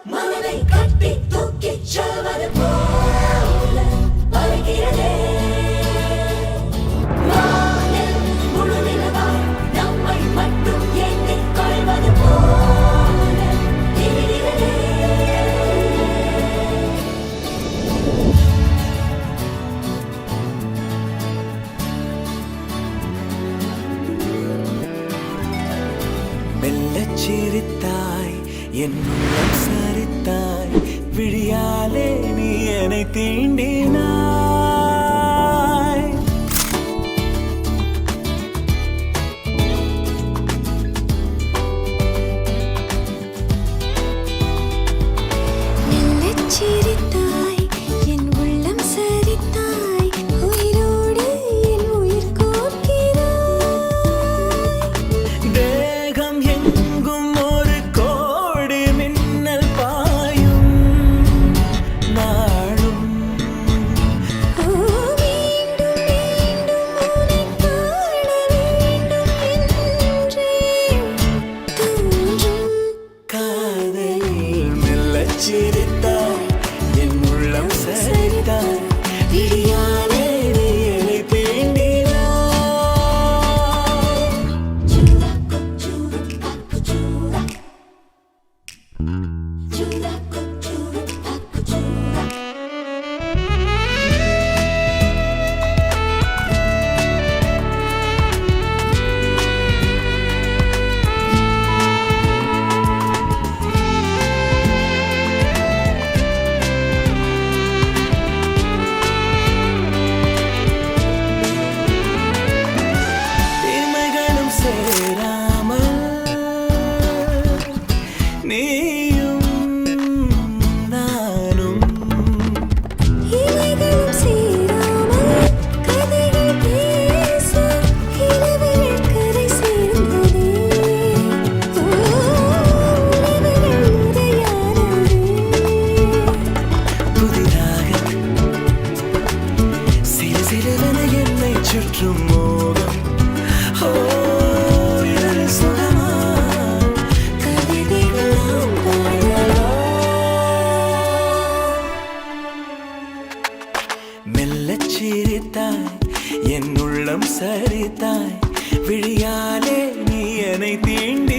மனதை கட்டி தூக்கிச் செல்வது போல பறக்கிறதே வானில் முழு நிலவாய் நம்மை மட்டும் எண்ணிக் கொள்வது போல தெரிகிறதே. மெல்லச் சிரித்தாய் என் உள்ளம் சரித்தாய் விழியாலே நீ என்னை தீண்டினாய். மெல்லச் சிரித்தாய் என் உள்ளம் சரித்தாய் உயிரோடு என் உயிர் கோர்க்கிறாய். தேகம் எங்கும் ஒரு கோடி மின்னல் பாயும் நாளும் ஓ மீண்டும் மீண்டும் உன்னைக் காண வேண்டும் என்றே தோன்றும். காதலில் மெல்லச் சிரித்தாய் என் உள்ளம் சரித்தாய் விழியாலே நீ என்னை தீண்டினாய். Chura kuchura akuchura chura kuchura akuchura. இமைகளும் சேராமல் நீயும் நானும் இலைகளும் சேராமல் கதைகள் பேச இரவுகள் கரை சேர்ந்ததே. ஓ உறவுகள் உரையாடவே. புதிதாக சிறு சிறுவன என்னை சுற்றும் மோகம். ஓ இது சுகமா கவிதைகள் நாம் பாடலாம். மெல்லச் சிரித்தாய் என் உள்ளம் சரித்தாய் விழியாலே நீ என்னை தீண்டி